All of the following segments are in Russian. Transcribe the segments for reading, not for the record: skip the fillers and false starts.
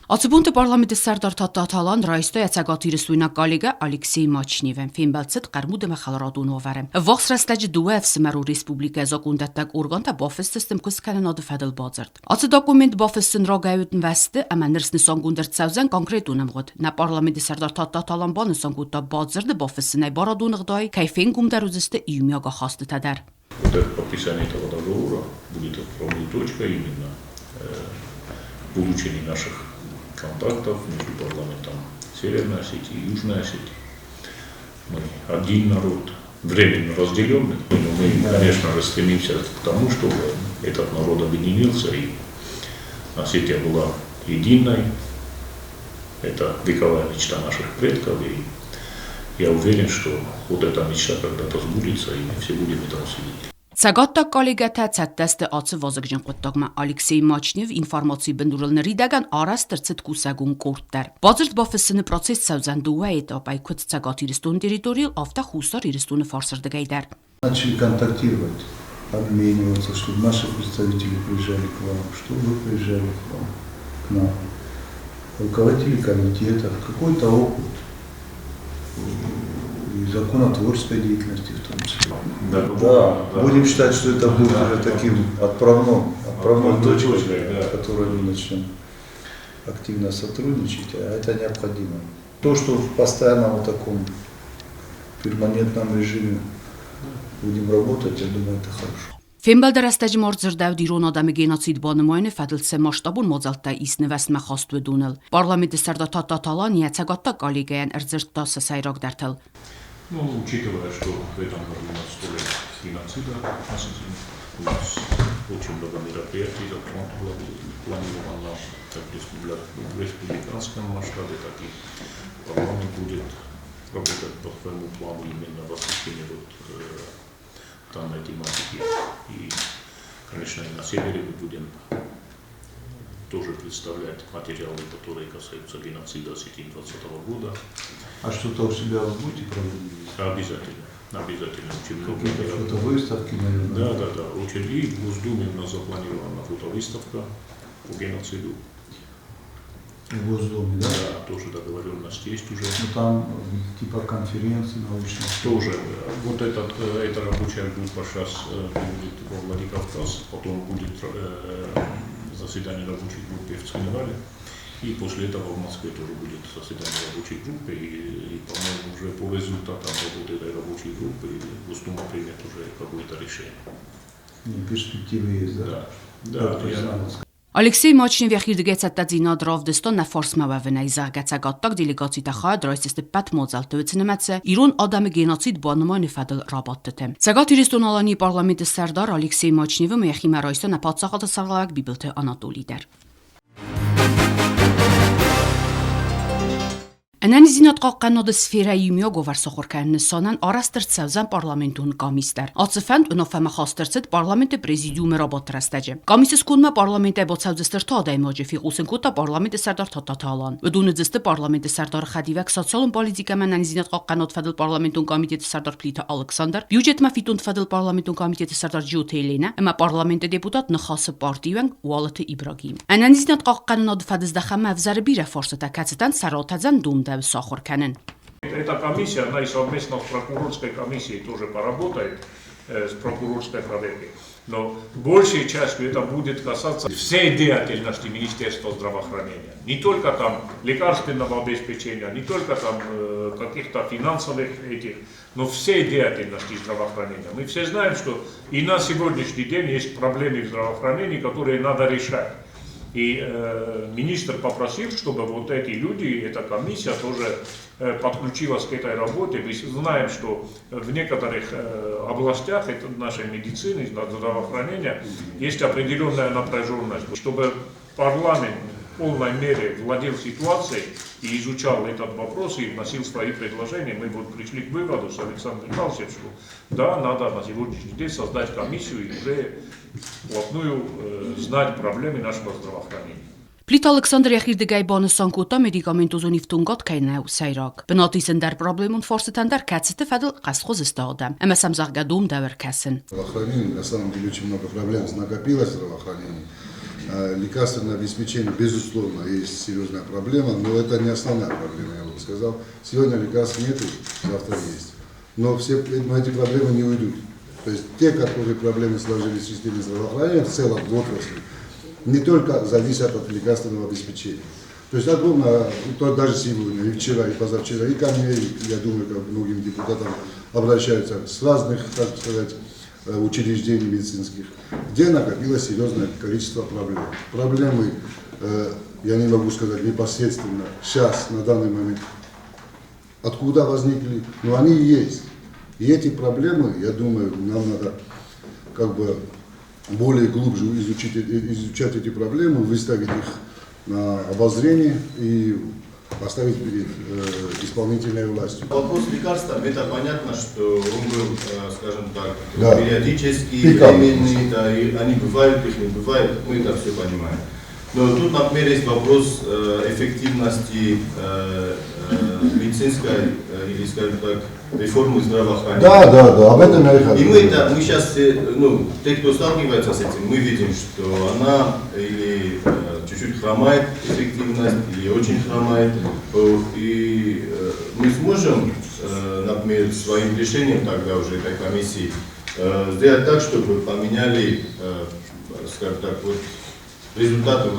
Ացıbունtu parlamenti Սերդար Թաթաթալան ռայստոյ ացագատիրը սույնակ կալիգա Ալեքսեյ Մաչնիվեն ֆիմբալցıt qarmudը մխալարադուն օվարեմ Վախս ռաստաճ դուև սմարու ռեսպուբլիկա զոկունդատակ օրգանտա բոֆեստստım կուսկանանոդը ֆադել բազարդ Ացı դոկումենտ բոֆեստın ռոգայութն վəstı əmənirsin սոնգունդրցավզən կոնկրետ ունեմղոտ նա parlamenti Սերդար Թաթաթալան բանը սոնգուտա բազարդը բոֆեսնայ բարադունղդայ кайфեն գումդարուզստը իումյագա խաստը տադար Вот это подписание этого договора будет отправной точкой именно получения наших контактов между парламентом Северной Осетии и Южной Осетии. Мы один народ, временно разделенный, но мы, конечно же, стремимся к тому, чтобы этот народ объединился и Осетия была единой. Это вековая мечта наших предков, и я уверен, что вот эта мечта когда-то сбудется, и мы все будем этому свидетелями. Ցագատտա կոլեգաթա ցատտստը ացը վազգջն qıttaqma Ալեքսեյ Մաչնիվ ինֆորմացիա բնդուրելների դական արաստրցտ կուսագուն կորտեր Բազրտ բոֆեսնի process սավզանդուա этапай քուց ցագատիրստուն տերриториալ ավտա խուսար իրստունը фарсырдыгайдар Начали контактировать, обмениваться, чтобы наши представители приезжали к вам, чтобы вы приезжали к нам, руководители комитетов, какой-то опыт и законотворческой деятельности в том числе. Да. Будем считать, что это будет уже таким отправной точкой, в которой мы начнем активно сотрудничать, а это необходимо. То, что в постоянном таком перманентном режиме будем работать, я думаю, это хорошо. Ֆիմբալդարաստաճ մորձրդավ դիրոն ադամի գենոցիդ բանմոյնը ֆադլցե մասշտաբուն մոզալտա իսնվասմա խաստու դունել Парламенти Սերդար Թաթաթալան яцагатта կալիգայան эрзертасы сайрак дартал Ну, учитывая, что в этом году у нас 100 лет геноцида, у нас очень много мероприятий запланировано как в республиканском масштабе, так и парламент будет работать по своему плану именно в освещении данной тематики. И, конечно, и на севере мы будем тоже представлять материалы, которые касаются геноцида Осетии 2020 года. А что-то у себя вы будете проводить? Обязательно. Очень много. Какие-то фотовыставки, наверное? Да. Очень. И в Госдуме у нас запланирована фотовыставка по геноциду. В Госдуме, да? Да, тоже договоренность есть уже. Ну там типа конференции научных. Тоже. Вот эта рабочая группа сейчас будет во Владикавказ, потом будет заседание рабочей группы в Цхинвале. И после этого в Москве тоже будет заседание рабочей группы. И по-моему, уже по результатам работы этой рабочей группы Госдума примет уже какое-то решение. Перспективы есть, да? Да. Ալեքսեյ Մաչնիվ յախիրդգեցատածինա դրովդստոն նա ֆորսմավավնայ զարգացագատտակ դելեգացիա խա դրոյստը պատ մոզալտվեցնեմացը իրոն ադամի գենոցիդ բանմոյնը ֆադլ ռաբատտը Ցագատիրստոն ալանի parlamenti Սերդար Ալեքսեյ Մաչնիվը մեխիմարայստոն ապացախատը սարլակ բիբլթե անատոլիդեր Անանիզինատ կաղկանոդը սվերայիմյո գովար սոխորքայնը սանան արաստրցավզան պարլամենտուն կամիստար։ Ացıfənd önofəmə xastırçıd parlamenti prezidiumi rabattrəstəcə։ Կամիսս կունմə parlamenti բոցավձստր թադայմոջը ֆիղուսն կուտա parlamenti Սերդար Թաթաթալան։ Ուդունıdzստը parlamenti Սերդար Խադիվակ սոցիալն պոլիտիկամən անանիզինատ կաղկանոդ ֆադլ parlamentun կոմիտետը Սերդար Պլիթա Ալեքսանդր, բյուջետմա ֆիտուն ֆադլ parlamentun կոմիտետը Սերդար Ջութեյլենա, əmə parlamenti deputat նխասը պարտիվən Ուալաթը Իբրագիմ։ Անանիզինատ կաղկանոդ ֆադզդախամə վզարը բիրə ֆորստա կացտան Սարոթաձան դումդա Эта комиссия, она и совместно с прокурорской комиссией тоже поработает, с прокурорской проверкой. Но большей частью это будет касаться всей деятельности Министерства здравоохранения. Не только там лекарственного обеспечения, не только там каких-то финансовых но всей деятельности здравоохранения. Мы все знаем, что и на сегодняшний день есть проблемы в здравоохранении, которые надо решать. И министр попросил, чтобы вот эти люди, эта комиссия тоже подключилась к этой работе. Мы знаем, что в некоторых областях нашей медицины, здравоохранения есть определенная напряженность. Чтобы парламент в полной мере владел ситуацией и изучал этот вопрос и вносил свои предложения, мы вот пришли к выводу с Александром Михайловичем, что да, надо на сегодняшний день создать комиссию и уже вплотную знать проблемы нашего здравоохранения. Պլիտ Ալեքսանդր յախիրդգայ բանը սանկուտա մեդիկամենտոզոնիվ տունգատ կայնայ սայրակ։ Բնատիսն դար պրոբլեմուն ֆորսետան դար կացիտ ֆադլ қасխоз истаадам. Ամասам զաղգադում դավր կասն. Здравоохранение, на самом деле очень много проблем накопилось в здравоохранении. лекарственное обеспечение, безусловно, есть серьезная проблема, но это не основная проблема, я бы сказал. Сегодня лекарств нет, завтра есть. Но эти проблемы не уйдут. То есть те, которые проблемы сложились в системе здравоохранения, в целом в отрасли, не только зависят от лекарственного обеспечения. То есть огромное, даже сегодня, и вчера, и позавчера, и ко мне, я думаю, как многим депутатам обращаются с разных, так сказать, учреждений медицинских, где накопилось серьезное количество проблем. Проблемы, я не могу сказать непосредственно, сейчас, на данный момент, откуда возникли, но они и есть. И эти проблемы, я думаю, нам надо как бы более глубже изучать эти проблемы, выставить их на обозрение и поставить перед исполнительной властью. Вопрос лекарства, это понятно, что он был, скажем так, да, периодический, временный, да, и они бывают, их не бывает, мы это все понимаем. Но тут, например, есть вопрос эффективности медицинской, или, скажем так, реформы здравоохранения. Да, об этом я и хочу. И мы сейчас, те, кто сталкивается с этим, мы видим, что она или чуть-чуть хромает эффективность, или очень хромает. И мы сможем, например, своим решением тогда уже этой комиссии сделать так, чтобы поменяли, скажем так, вот, результаты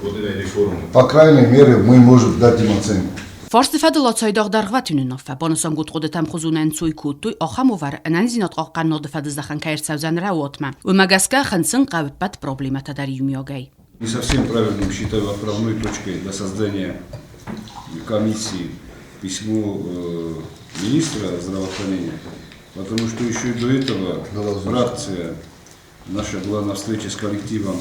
вот этой реформы. По крайней мере, мы можем дать им оценку. Ֆորսիֆեդը լոցայդող դարղվատ ունենով է, բոնսոն գուտղոդը թամ խուզունեն ցույքու տույ ոխամովար անան զինոտ կաննոդը ֆադզախան կայրցավզանրա ուտմա ու մագասկա խնցն qavbat проблемата дариюмиогай. Не совсем правильным считаю отправной точкой для создания комиссии письмо министра здравоохранения, потому что еще и до этого фракция наша была на встрече с коллективом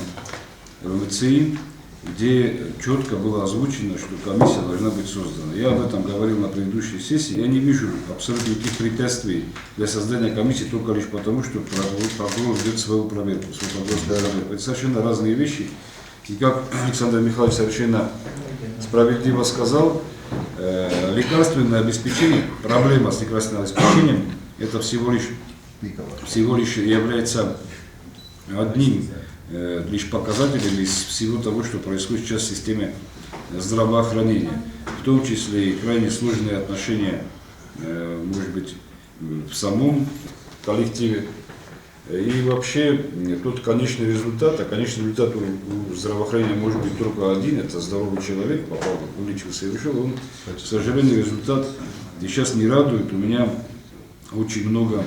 РМЦИ, где четко было озвучено, что комиссия должна быть создана. Я об этом говорил на предыдущей сессии. Я не вижу абсолютно никаких препятствий для создания комиссии только лишь потому, что прокурор ведет свою проверку. Это совершенно разные вещи. И как Александр Михайлович совершенно справедливо сказал, лекарственное обеспечение, проблема с лекарственным обеспечением, это всего лишь является одним лишь показателем из всего того, что происходит сейчас в системе здравоохранения, в том числе и крайне сложные отношения, может быть, в самом коллективе. И вообще тот конечный результат, конечный результат у здравоохранения может быть только один, это здоровый человек, попал, вылечился и вышел, он, к сожалению, результат сейчас не радует. У меня очень много,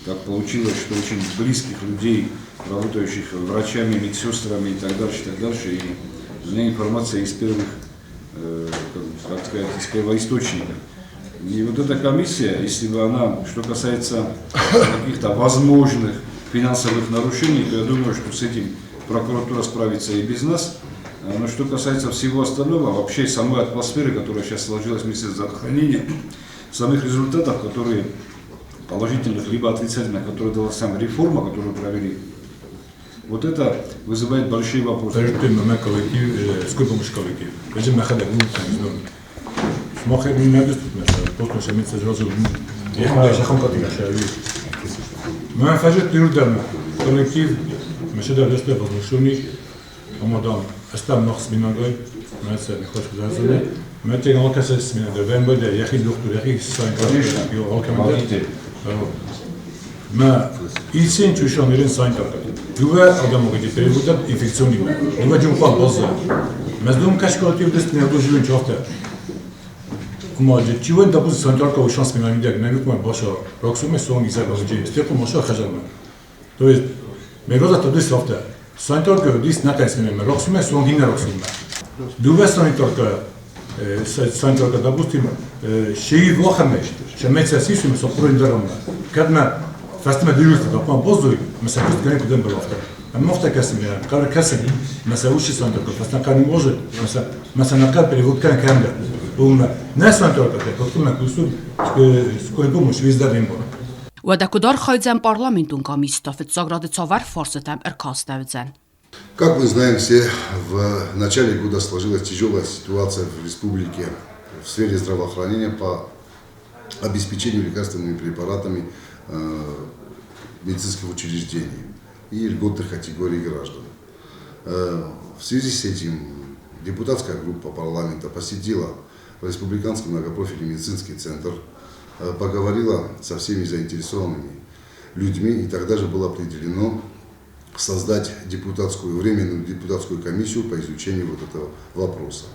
как получилось, что очень близких людей, работающих врачами, медсестрами и так дальше, и у меня информация из первых, как сказать, из первоисточника. И вот эта комиссия, если бы она, что касается каких-то возможных финансовых нарушений, то я думаю, что с этим прокуратура справится и без нас. Но что касается всего остального, вообще самой атмосферы, которая сейчас сложилась в Министерстве здравоохранения, самих результатов, которые положительных либо отрицательных, которые дала сама реформа, которую провели, вот это вызывает большие вопросы. ما فاجأت يردم كولكتيف مش هذا لسه بظنشوني رمضان استم نقص من الغي ما سأل نخش بزازني ما تيجي نقص من الدوام بدأ يا أخي دكتور يا أخي ساين يو كمان ما إنسان تشوفون يرين ساين كمان يوه أدم وقتي перевода инфекционный يوه جمقان بازا مزدوم كشكاتي ودست نهدو جلون شافته Umađe, čivoj da bude sanjarka u šans mina midjak, ne vidimo baša, raksume su oni zaga uđe, stjeku maša hađarma. To je, me roda to dis rafte, sanjarka dis nakaj smine, raksume su oni ne raksume. Duve sanjarka da bustim, šeji vahame, še meca sisume sa projim daramna. Kad me, fastime dirulti da pan bozdoj, me se pust gani kudem berafte. Ama mofta kesim ya, kar kesim, me se uši sanjarka, fastan kar ne može, me se nakar perivod kan kamda. Уадакудар хайдзан парламентун комиссияфет заграды цавар форсетам эркаставдзан. Как мы знаем все, в начале года сложилась тяжелая ситуация в республике в сфере здравоохранения по обеспечению лекарственными препаратами медицинских учреждений и льготных категорий граждан. В связи с этим депутатская группа парламента посетила Республиканский многопрофильный медицинский центр, поговорила со всеми заинтересованными людьми, и тогда же было определено создать временную депутатскую комиссию по изучению вот этого вопроса.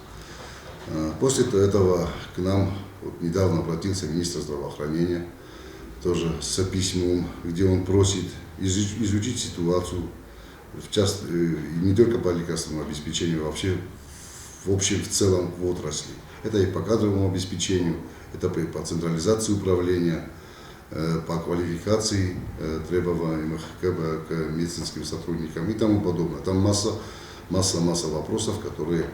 После этого к нам недавно обратился министр здравоохранения, тоже с письмом, где он просит изучить ситуацию, не только по лекарственному обеспечению, а вообще в общем, в целом в отрасли. Это и по кадровому обеспечению, это по централизации управления, по квалификации требуемых к медицинским сотрудникам и тому подобное. Там масса вопросов, которые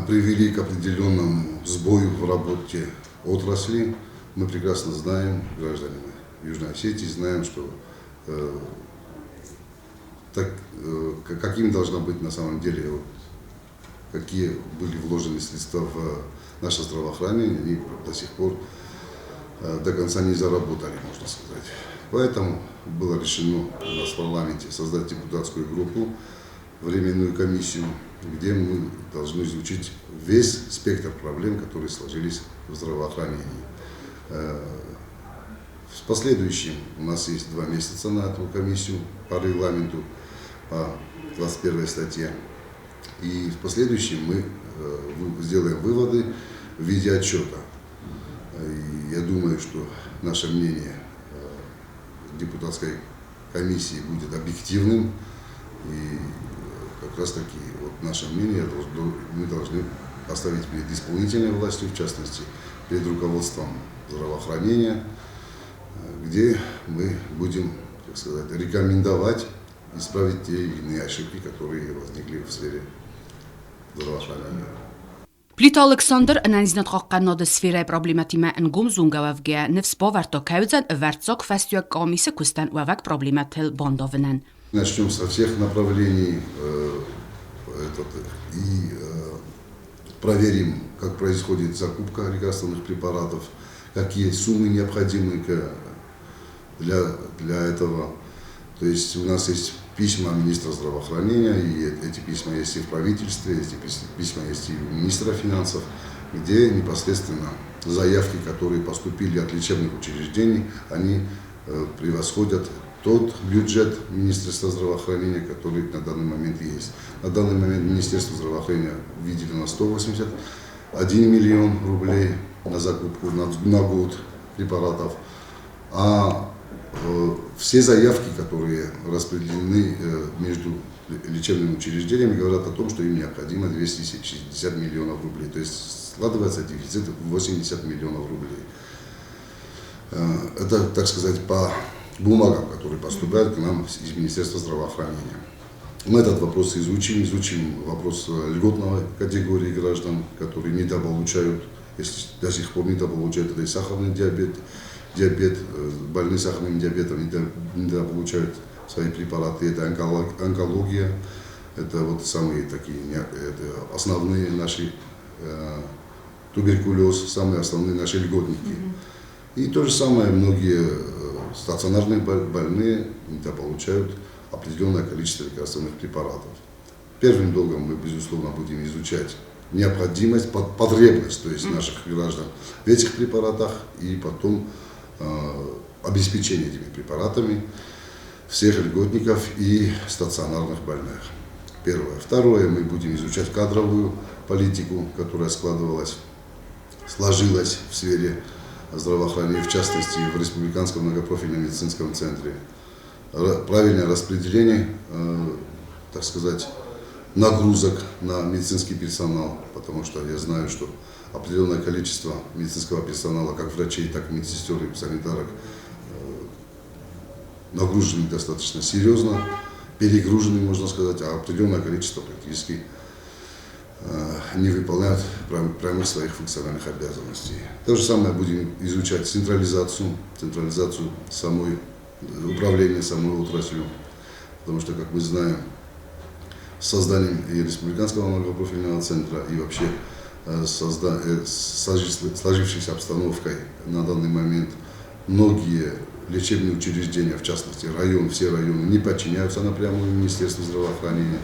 привели к определенному сбою в работе отрасли. Мы прекрасно знаем, граждане Южной Осетии, знаем, что каким должна быть на самом деле, какие были вложены средства в наше здравоохранение, они до сих пор до конца не заработали, можно сказать. Поэтому было решено у нас в парламенте создать депутатскую группу, временную комиссию, где мы должны изучить весь спектр проблем, которые сложились в здравоохранении. В последующем у нас есть 2 месяца на эту комиссию по регламенту, по 21 статье. И в последующем мы сделаем выводы в виде отчета. И я думаю, что наше мнение депутатской комиссии будет объективным. И как раз таки наше мнение мы должны поставить перед исполнительной властью, в частности, перед руководством здравоохранения, где мы будем, так сказать, рекомендовать исправить те или иные ошибки, которые возникли в сфере здравоохранения. Պլիտա Ալեքսանդր ընանիզնատ խաղկանոդը սվիրայ պրոբլեմատիմա ընգում զունգավավգե նվսպո վարտոքայուձան վարտցոք ֆաստյուակ կոմիսը կուստան ուավակ պրոբլեմատել բոնդովնան. Начнем со всех направлений и проверим, как происходит закупка лекарственных препаратов, какие суммы необходимы для этого. То есть у нас есть письма министра здравоохранения, и эти письма есть и в правительстве, эти письма есть и у министра финансов, где непосредственно заявки, которые поступили от лечебных учреждений, они превосходят тот бюджет Министерства здравоохранения, который на данный момент есть. На данный момент Министерство здравоохранения выделено 181 миллион рублей на закупку на год препаратов, а все заявки, которые распределены между лечебными учреждениями, говорят о том, что им необходимо 260 миллионов рублей. То есть складывается дефицит в 80 миллионов рублей. Это, так сказать, по бумагам, которые поступают к нам из Министерства здравоохранения. Мы этот вопрос изучим вопрос льготной категории граждан, которые недополучают, если до сих пор недополучают, это и сахарный диабет, больные сахарным диабетом недополучают свои препараты, это онкология, это вот самые такие, это основные наши, туберкулез, самые основные наши льготники. И то же самое, многие стационарные больные недополучают определенное количество лекарственных препаратов. Первым долгом мы, безусловно, будем изучать необходимость, потребность, то есть наших граждан в этих препаратах, и потом обеспечение этими препаратами всех льготников и стационарных больных. Первое. Второе, мы будем изучать кадровую политику, которая сложилась в сфере здравоохранения, в частности в Республиканском многопрофильном медицинском центре. Правильное распределение, так сказать, нагрузок на медицинский персонал, потому что я знаю, что определенное количество медицинского персонала, как врачей, так и медсестер и санитарок, нагружены достаточно серьезно, перегружены, можно сказать, а определенное количество практически не выполняют прямых своих функциональных обязанностей. То же самое будем изучать централизацию управления самой отраслью, потому что, как мы знаем, с созданием и Республиканского многопрофильного центра, и вообще сложившейся обстановкой на данный момент многие лечебные учреждения, в частности район, все районы, не подчиняются напрямую Министерству здравоохранения.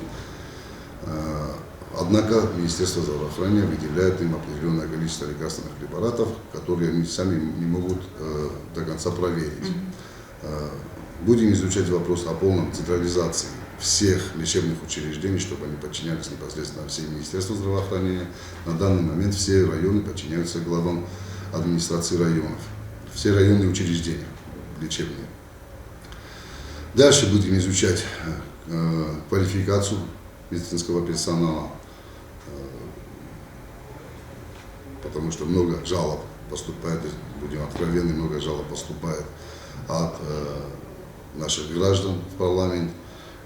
Однако Министерство здравоохранения выделяет им определенное количество лекарственных препаратов, которые они сами не могут до конца проверить. Будем изучать вопрос о полном централизации всех лечебных учреждений, чтобы они подчинялись непосредственно всей Министерству здравоохранения. На данный момент все районы подчиняются главам администрации районов. Все районные учреждения лечебные. Дальше будем изучать квалификацию медицинского персонала, потому что много жалоб поступает, будем откровенны, много жалоб поступает от наших граждан в парламент,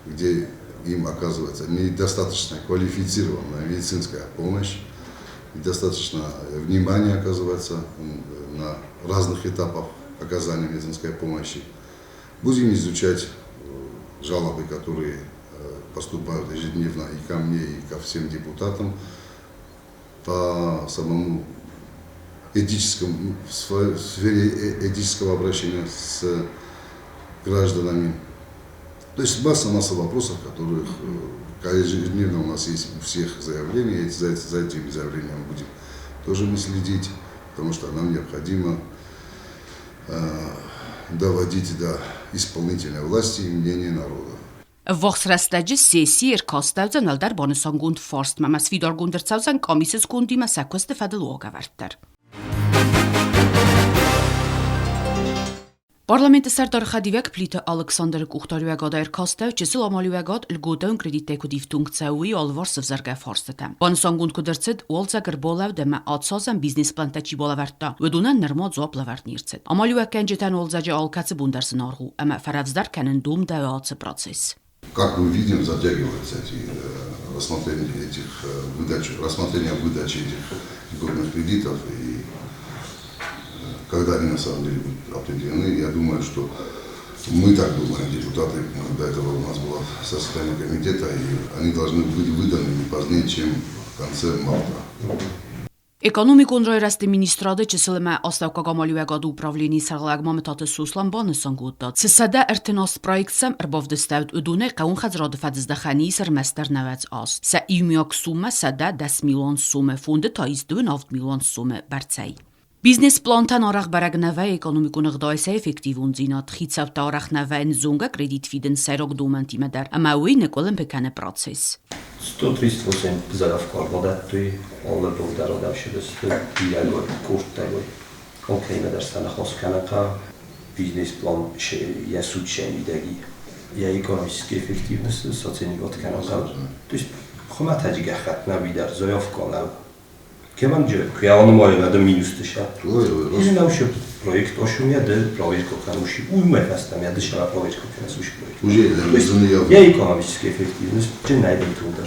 где им оказывается недостаточно квалифицированная медицинская помощь, недостаточно внимания оказывается на разных этапах оказания медицинской помощи. Будем изучать жалобы, которые поступают ежедневно и ко мне, и ко всем депутатам по самому этическому, в сфере этического обращения с гражданами. То есть масса вопросов, которых ежедневно у нас есть у всех заявления, и за этими заявлениями будем тоже мы следить, потому что нам необходимо доводить до исполнительной власти мнение народа. Վողսրաստաջը սեսի երկոստավձան ալդար բոնսոն գունդ ֆորստ մամաս վիդոր գունդրցավձան կոմիսս գունդի մասակոստը ֆադլուոգա վարտար։ Parlamenti Serdar Khadivek plite Alexander Kuchtarüegad erkastet, Cecil Amalüegad Lgodan kredittekudivtunkceui alvarsıv zerge forstetem. Bansangun kudırcid Walzager Bolev deme atsazan biznes plantaçi bolavertta. Vedunan nerma zoaplavert nircid. Amalüeg kenceten olzacı alkatsı bundarsın argu, ama faravzdar kenin dum devatsı proces. Как мы видим, затягиваются рассмотрение выдачи этих льготных кредитов, и когда они на самом деле будут определены, я думаю, что мы так думаем, депутаты, до этого у нас было состояние комитета, и они должны быть выданы не позднее, чем в конце марта. Էկոնոմիկոն ռոյրաստի մինիստրադը չսլում է աստավկագամալյուեգադու ուպրավլինի սաղլագմամը տատեսուսլան բանըսան գուտա։ Ցսադա երտնոս պրոյեկցեմ ռբով դստավդ ուդունե կաուն խազրադը ֆադզդախանի սր մեստեր նավեց աս։ Սա իմյոք սումը սադա 10 միլիոն սումը ֆունդը տայից դուն 9 միլիոն սումը բարձայ։ Biznes plantan araq baragnavə ekonomikun ıqdaysə effektiv unzinat xitsab taraqnavən zunga kredit fidin sərog dumantimədər, amma uy nekolən pekane proces. 138 zaravkar madəttüy, Allah doğdara davşıdısdı, biləlvay, kurttayvay. Okey mədərstənə xoskanaqa, biznes plan yasud şəmidəgi, ya ekonomически эффективность, социальный отканаqa. То есть, xumət həcigə xətnə bidər, zayavkana. Kemamcı, kıyağını var minüstü şart. Bizim şu proyekt oşumyadı, proyekt kokanuşu, uymayastam ya dışarı proyekt kokanuşu proyekt. Ya ekonomически эффективность, cennaydım tuğda.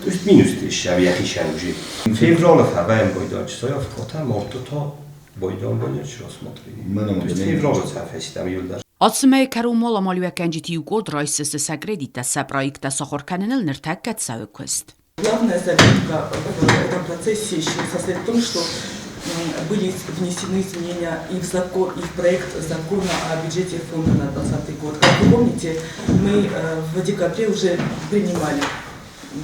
То есть minüstü şabiyak işenci. Fevralı fəvəyəm boydan çisoyav kotan mortuto boydan boydan çirosмотрели. То есть fevralı səfəstəm yıllar. Atsmə karumol amalüəkənciti ugod rayssısı səgreditə səprayıqda soxorkanınıl nirtəkkət səvəkwest. Главная заметка в этом процессе еще состоит в том, что были внесены изменения и в закон, и в проект закона о бюджете фонда на 2020 год. Как вы помните, мы в декабре уже принимали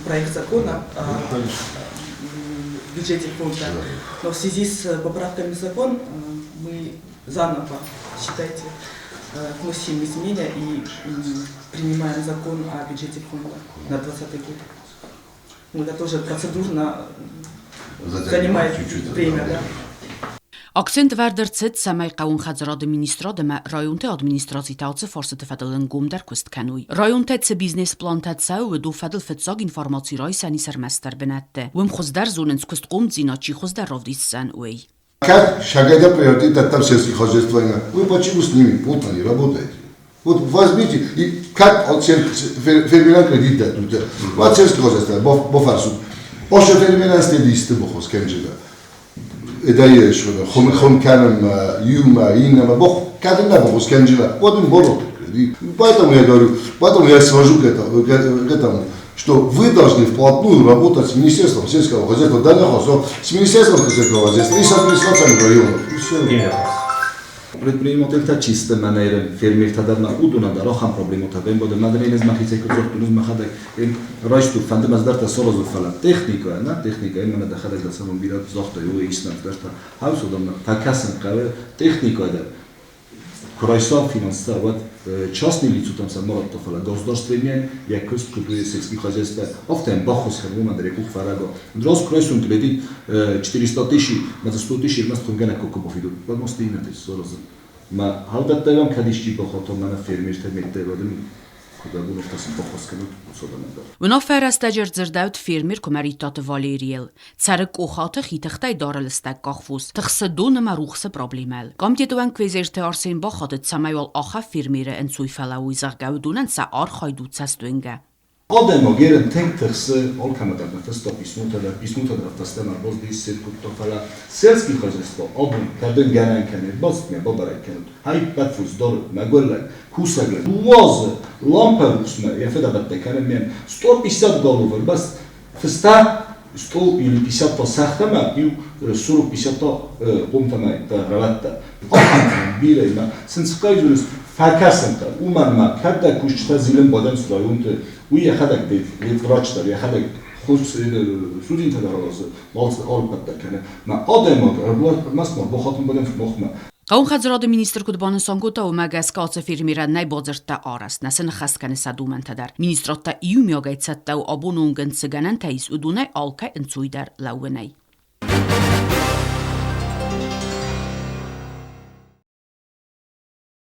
проект закона о бюджете фонда, но в связи с поправками в закон мы заново, считайте, вносим изменения и принимаем закон о бюджете фонда на 2020 год. Это тоже процедурно занимает время, да. Акцент վերդրցեց Սամայ Qaun խազրադը մինիստրադը մա ռայոնտե ադմինիստրացիայացը ֆորսը ֆադալն գումդար կուստքանուй ռայոնտե ց բիզնես պլանտացիա ու դու ֆադալ ֆծագ ինֆորմացիա ռայսանի սերմեստեր բնատե ում խոզդար զոնենց կուստկում ծինաչի խոզդար ровдիսсан уй Как шагайда приоритет там сельских хозяйствования? Вы почему с ними плотно не работаете? Вот возьмите, и как от фермеран кредит дадут, вот сельское хозяйство, бофарсут, още фермеран стедисты бохос кемджида. Это есть что, хон канем юма инама бох, кадем на бохос кемджида, вот он борот кредит. Поэтому я говорю, поэтому я свожу к этому, что вы должны вплотную работать с Министерством сельского хозяйства, с Министерством сельского хозяйства и с администрацией районов. Предпринимательთა чисто манера фермерთა და უდუნა და როხან პრობლემოთა ვემბოდა მადრინეს მახიც ეკო ზოხტულს მახადა რაიშტუ ფანდა მასდართა სოროზო ფალა ტექნიკა და ტექნიკა იმანა და ხადა და სამონ ბირა ზოხტო იო ისნად და ჰავსო და ფაკასენ ყავე ტექნიკა და Крайсо финансировать частные лица там самород тофала государственные якость культуры сельских хозяйств офтен бахус хермума дреку фараго дрос крайсун кредит 400 тысяч на 100 тысяч ирмас тунгана кокобофиду подмости инате сороза ма халдаттагам кадишчи бохото мана фермерთა მეტდებოდნენ Wanneer verrastager zerduit firmer komaritata Valeriel. Tsare kochate gitigtay darelestak kagfus. Tigse donne maruchse problemel. Komt dit oan kwezerte arsen bachad het samayal acha firmere in soifala uizagau doen en sa archai dutsas duinga. Odemo geren tenkterse olkamadagna testo pismuta da tastema bozdi sirkutto fala selski хозяйство odun kadın gelen kenet bostme bobarak kenet hay patfus dor magolak kusagle duvoz lampa usma yafeda batte kenem 150 долларов bas fista 100 или 50 сахтама и 40-50 qumtama da ravatta birayma sinskayjulus fakasanta umanma kadda kushta zilen badam srayunte ويا خدك دي الفراتشتر يا خدك خوش سودين تدارس مالس أولبت كنا ما آدم مسمار بخاطر بدن في مخمة Qaun xadzrada minister kudbani sanguta u magas kaatse firmiran nay bozerta aras nasen xaskane sadumantadar ministratta iumyogaitsatta u abonungen tsiganan tais udunay alka insuidar lauwenay